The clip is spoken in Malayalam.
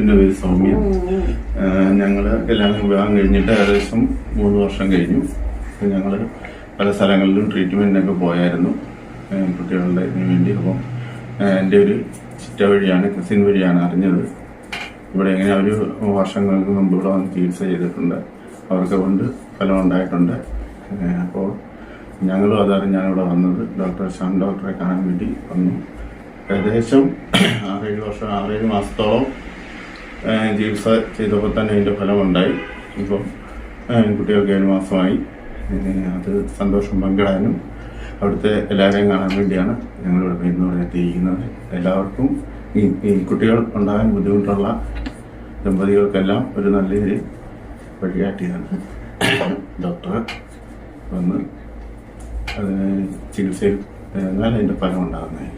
എൻ്റെ പേര് സൗമ്യ. ഞങ്ങൾ എല്ലാം വിവാഹം കഴിഞ്ഞിട്ട് ഏകദേശം 3 വർഷം കഴിഞ്ഞു. ഞങ്ങൾ പല സ്ഥലങ്ങളിലും ട്രീറ്റ്മെൻറ്റിനൊക്കെ പോയായിരുന്നു കുട്ടികളുടെ ഇതിന് വേണ്ടി. അപ്പം എൻ്റെ ഒരു ചിറ്റ വഴിയാണ്, കസിൻ വഴിയാണ് അറിഞ്ഞത്. ഇവിടെ എങ്ങനെ ഒരു വർഷങ്ങൾക്ക് മുമ്പ് ഇവിടെ വന്ന് ചികിത്സ ചെയ്തിട്ടുണ്ട്, അവർക്ക് കൊണ്ട് ഫലം ഉണ്ടായിട്ടുണ്ട്. അപ്പോൾ ഞങ്ങളും അതറിഞ്ഞാണ് ഇവിടെ വന്നത്. ഡോക്ടർ ശ്യാം ഡോക്ടറെ കാണാൻ വേണ്ടി വന്നു. ഏകദേശം 6-7 മാസത്തോളം ചികിത്സ ചെയ്തപ്പോൾ തന്നെ അതിൻ്റെ ഫലമുണ്ടായി. ഇപ്പം കുട്ടികൾക്ക് 7 മാസമായി. അത് സന്തോഷം പങ്കിടാനും അവിടുത്തെ എല്ലാവരെയും കാണാൻ വേണ്ടിയാണ് ഞങ്ങളിവിടെ ഇന്നിവിടെ എത്തിയിരിക്കുന്നത്. എല്ലാവർക്കും ഈ കുട്ടികൾ ഉണ്ടാകാൻ ബുദ്ധിമുട്ടുള്ള ദമ്പതികൾക്കെല്ലാം ഒരു നല്ല രീതിയിൽ വഴികാട്ടിയാണ് ഡോക്ടർ വന്ന് അതിന് ചികിത്സയിൽ എന്നാൽ അതിൻ്റെ ഫലം ഉണ്ടാകുന്നതായി.